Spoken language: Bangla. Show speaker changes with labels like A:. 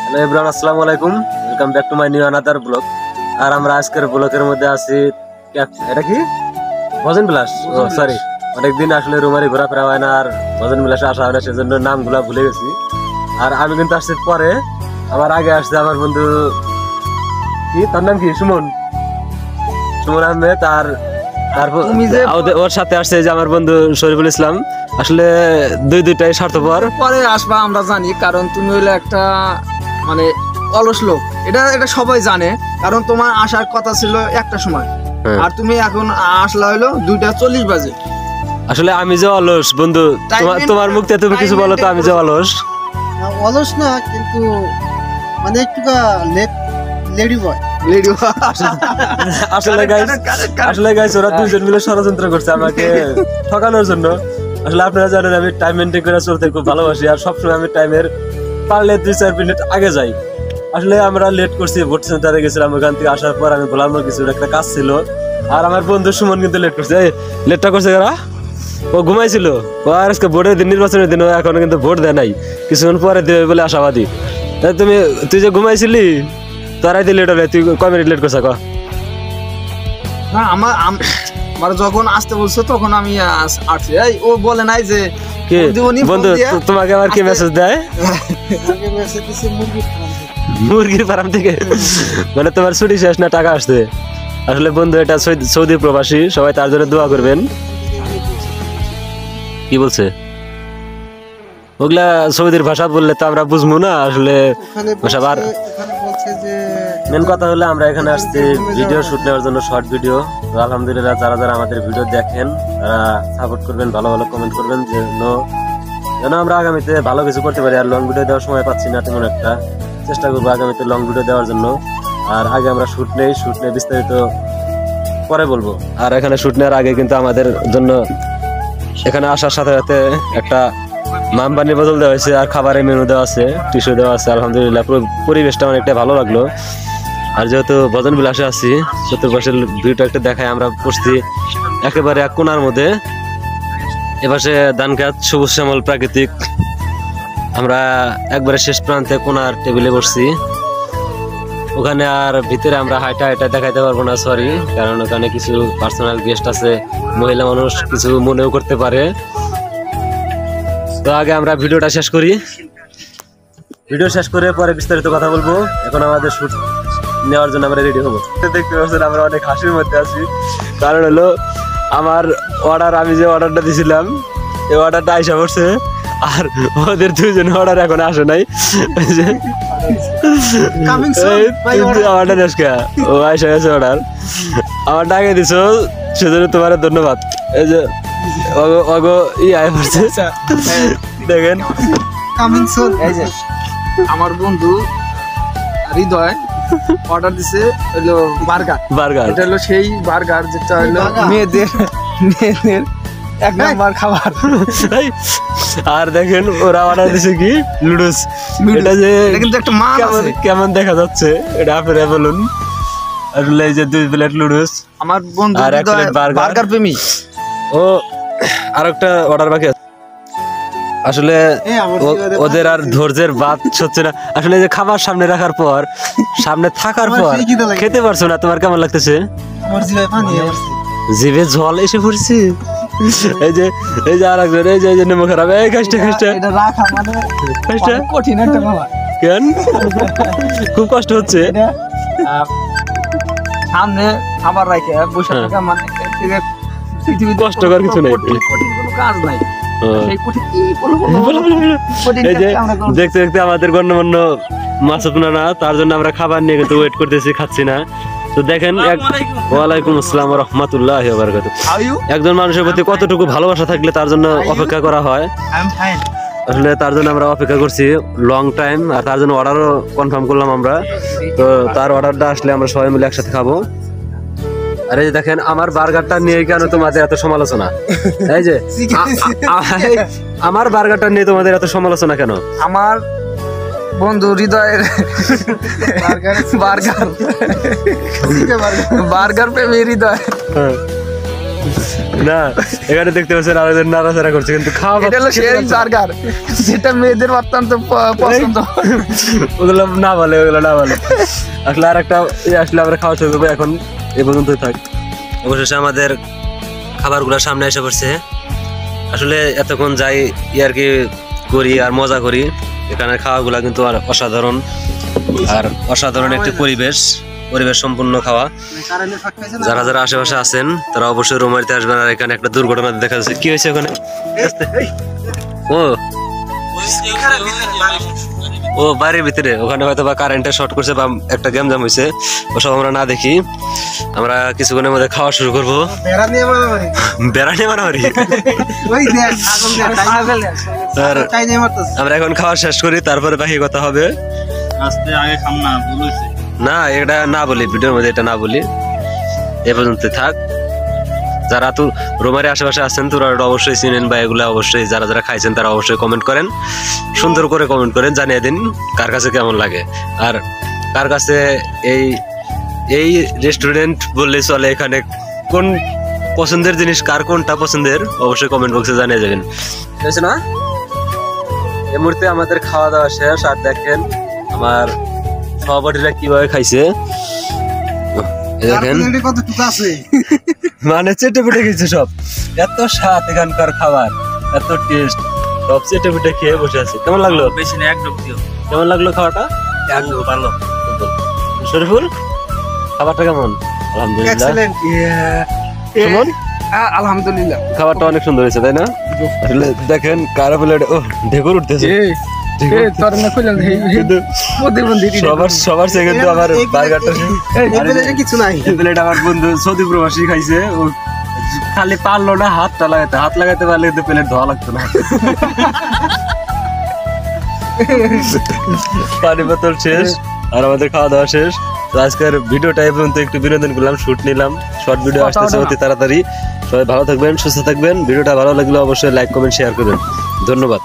A: হ্যালো এভরিওয়ান, আসসালামু আলাইকুম। Welcome back to my new another blog. আর আমরা আজকের ব্লগের মধ্যে আছি, এটা কি ভজন বিলাস। সরি, অনেকদিন আসলে রুমারি ঘোরাফেরা হয় না, আর ভজন বিলাসে আসা হয় না, সেজন্য নামগুলা ভুলে গেছি। আর আমি কিন্তু আসছি পরে, আমার আগে আসছে আমার বন্ধু, কি তার নাম কি, সুমন আহমেদ। আর তারপর ওর সাথে আসছে যে আমার বন্ধু শরীফুল ইসলাম। আসলে দুইটাই স্বার্থপর।
B: পরে আসবা আমরা জানি, কারণ তুমি হইলে একটা মানে অলস লোক, এটা সবাই জানে। কারণ তোমার আসার কথা ছিল একটা সময়, আর তুমি এখন আসলা হইলো 2:40 বাজে।
A: আসলে আমি যে অলস বন্ধু, তোমার মুখে তুমি কিছু বলো তো। আমি যে অলস
C: না, কিন্তু মানে একটু লেডি বয়।
A: আসলে গাইস ওরা দুইজন মিলে ষড়যন্ত্র করছে আমাকে ঠকানোর জন্য। আসলে আপনারা জানেন আমি টাইম মেনটেন করে চলতে খুব ভালোবাসি, আর সবসময় আমি টাইমের পারলে 2-4 মিনিট আগে যাই। আসলে আমরা লেট করছি, ভোট সেন্টারে গেছিলাম। ওখান থেকে আসার পর আমি বললাম কিছু একটা কাজ ছিল, আর আমার বন্ধু সুমন কিন্তু লেট করছে। লেটটা করছে কারা? ও ঘুমাইছিল। ও আর আজকে ভোটের দিন, নির্বাচনের দিন, ও এখনো কিন্তু ভোট দেয় নাই, কিছুক্ষণ পরে দেবে বলে আশাবাদী। তাই তুই যে ঘুমাইছিলি, তোরাই দিয়ে লেট হলে তুই কয় মিনিট লেট করছা?
B: না, আমার যখন আসতে বলছো তখন আমি আসছি। ও বলে নাই যে
A: কি বন্ধু তোমাকে আবার কি মেসেজ দেয়? মুরগির ফার্ম থেকে। মানে তোমার ছুটি শেষ না, টাকা আসছে। আসলে বন্ধু এটা সৌদি প্রবাসী, সবাই তার জন্য দোয়া করবেন। কি বলছে? ওগুলা সৌদির ভাষা বললে তো আমরা বুঝবো না আসলে। মেন কথা হলো আমরা এখানে আসছি ভিডিও শুট নেওয়ার জন্য, শর্ট ভিডিও। তো আলহামদুলিল্লাহ যারা আমাদের ভিডিও দেখেন তারা সাপোর্ট করবেন, ভালো ভালো কমেন্ট করবেন, যেন আমরা আগামীতে ভালো কিছু করতে পারি। আর লং ভিডিও দেওয়ার সময় পাচ্ছি না তেমন একটা, চেষ্টা করবো আগামীতে লং ভিডিও দেওয়ার জন্য। আর আগে আমরা শুট নেই বিস্তারিত পরে বলবো। আর এখানে শুট নেওয়ার আগে কিন্তু আমাদের জন্য এখানে আসার সাথে সাথে একটা মামবানির বোতল দেওয়া হয়েছে, আর খাবারের মেনু দেওয়া আছে, টিস্যু দেওয়া আছে। আলহামদুলিল্লাহ পরিবেশটা অনেকটা ভালো লাগলো। আর যেহেতু ভজন বিলাসে আছি, চতুর্পাশের ভিউটা একটা দেখায়। আমরা বসছি একেবারে এক কোণার মধ্যে, এপাশে ধান গাছ, সবুজ শ্যামল প্রাকৃতিক। আমরা একবারে শেষ প্রান্তে কোণার টেবিলে বসছি। ওখানে আর ভিতরে আমরা হাইটা দেখাইতে পারবো না, সরি, কারণ ওখানে কিছু পার্সোনাল গেস্ট আছে, মহিলা মানুষ কিছু মনেও করতে পারে। তো আগে আমরা ভিডিওটা শেষ করি, ভিডিও শেষ করে পরে বিস্তারিত কথা বলবো। এখন আমাদের শুট নেওয়ার জন্য আমরা রেডি হবো। দেখতে পাচ্ছেন আমরা অনেক হাসির মধ্যে আছি, কারণ হলো আমার অর্ডার, আমি যে অর্ডারটা দিয়েছিলাম এই অর্ডারটা আইসা পড়ছে, আর ওদের দুইজন অর্ডার এখন আসে নাই। ও আইসা গেছে অর্ডার, আমার ডাকে দিছ, সেজন্য তোমার ধন্যবাদ। এই যে দেখেন
B: আমার বন্ধু হৃদয় অর্ডার দিছে হলো বার্গার। এটা হলো সেই বার্গার যেটা হলো মেয়েদের এক নাম্বার খাবার।
A: আর দেখেন ওরা অর্ডার দিছে কি লুডুস। এটা যে
B: কিন্তু একটা মাছ আছে,
A: কেমন দেখা যাচ্ছে এটা আপনারা বলুন। আসলে এই যে 2 প্লেট লুডুস,
B: আমার বন্ধু
A: আর 1 প্লেট
B: বার্গার প্রেমী।
A: ও আরেকটা অর্ডার বাকি আছে। আসলে ওদের আর ধৈর্যের বাদ হচ্ছে না। আসলে যে খাবার সামনে রাখার পর, সামনে থাকার পর খেতে পারছো না, তোমার কেমন লাগতেছে? জিভে জল এসে পড়ছে। এই যে আরেকজন, এই যে নেমো খারাপ, এই কাজটা
B: কঠিন একটা খাবার।
A: কেন খুব কষ্ট হচ্ছে?
B: সামনে খাবার রাখে বসে থাকা মানে
A: কষ্টকর কিছু নাই,
B: কঠিন কোনো কাজ নাই।
A: দেখতে দেখতে আমাদের গণ্যমান্য মাসুদ নানা, তার জন্য আমরা খাবার নিয়ে কিন্তু ওয়েট করতেছি, খাচ্ছি না। তো দেখেন, ওয়ালাইকুম আসসালাম ওয়া রাহমাতুল্লাহি ওয়া বারাকাতুহু। একজন মানুষের প্রতি কতটুকু ভালোবাসা থাকলে তার জন্য অপেক্ষা করা হয়। আসলে তার জন্য আমরা অপেক্ষা করছি লং টাইম, আর তার জন্য অর্ডারও কনফার্ম করলাম আমরা। তো তার অর্ডারটা আসলে আমরা সবাই মিলে একসাথে খাবো। আরে দেখেন আমার বার্গারটা নিয়ে কেন তোমাদের এত সমালোচনা? এই যে আমার বার্গারটা নিয়ে তোমাদের এত সমালোচনা কেন?
B: আমার বন্ধু হৃদয়ের বার্গার প্রেমী হৃদয়
A: না এখানে দেখতে পাচ্ছেন আরেকজন নাড়াচাড়া করছে কিন্তু খাওয়া
B: এটা হলো সেই বার্গার যেটা মেয়েদের অত্যন্ত পছন্দ।
A: ওগুলো না বলে আসলে আর একটা আসলে আমরা খাওয়া শুরু করবো। এখন এ পর্যন্ত থাক। অবশেষে আমাদের খাবারগুলো সামনে এসে পড়ছে। আসলে এতক্ষণ যাই আর কি করি আর মজা করি, এখানে খাওয়াগুলা কিন্তু আর অসাধারণ, আর অসাধারণ একটি পরিবেশ সম্পূর্ণ খাওয়া। যারা যারা আশেপাশে আছেন তারা অবশ্যই রুমারিতে আসবেন। আর এখানে একটা দুর্ঘটনা দেখা যাচ্ছে। কি হয়েছে ওখানে? ও বাড়ির ভিতরে ওখানে হয়তো বা কারেন্টে শর্ট করছে বা একটা গেম জাম হয়েছে, ওসব আমরা না দেখি। আমরা কিছুক্ষণের মধ্যে খাওয়া শুরু করবো। বেড়া নিয়ে মারামারি। আমরা এখন খাওয়া শেষ করি, তারপরে বাকি কথা হবে। না এটা না বলি, ভিডিওর মধ্যে এটা না বলি। এ পর্যন্ত থাক। যারা তো রোমারি আশেপাশে আছেন তোরা অবশ্যই চিনেন বা এগুলো অবশ্যই যারা যারা খাইছেন তারা অবশ্যই কমেন্ট করেন, সুন্দর করে কমেন্ট করেন, জানিয়ে দিন কার কাছে কেমন লাগে আর কার কাছে এই রেস্টুরেন্ট বললে চলে। এখানে কোন পছন্দের জিনিস কার কোনটা পছন্দের অবশ্যই কমেন্ট বক্সে জানিয়ে যাবেন। ঠিক আছে না? এই মুহূর্তে আমাদের খাওয়া দাওয়া শেষ। আর দেখেন আমার সহপাঠীরা কিভাবে খাইছে, দেখেন মানে চেটে পেটে গেছে সব। এত স্বাদ এখানকার খাবার, এত টেস্ট, সব চেটে পেটে খেয়ে বসে আছে। কেমন লাগলো? বেশি না, একদম কেমন লাগলো খাওয়াটা? একদম ভালো। শরীফুল খাবারটা কেমন? আলহামদুলিল্লাহ।
B: আলহামদুলিল্লাহ
A: খাবারটা অনেক সুন্দর হয়েছে, তাই না? আসলে দেখেন কারা প্লেট ঢেকুর উঠতেছে। সবার সে কিন্তু আমার বার্গারটা
C: কিছু নাই।
A: প্লেট আমার বন্ধু সৌদি প্রবাসী খাইছে, ও খালি পারলো না হাত লাগাইতে পারলে কিন্তু প্লেট ধোয়া লাগতো না। পানি বোতল শেষ আর আমাদের খাওয়া দাওয়া শেষ। তো আজকের ভিডিওটা এই পর্যন্ত একটু বিনোদন করলাম, শুট নিলাম। শর্ট ভিডিও আসতেছে অতি তাড়াতাড়ি। সবাই ভালো থাকবেন, সুস্থ থাকবেন। ভিডিওটা ভালো লাগলে অবশ্যই লাইক কমেন্ট শেয়ার করবেন। ধন্যবাদ।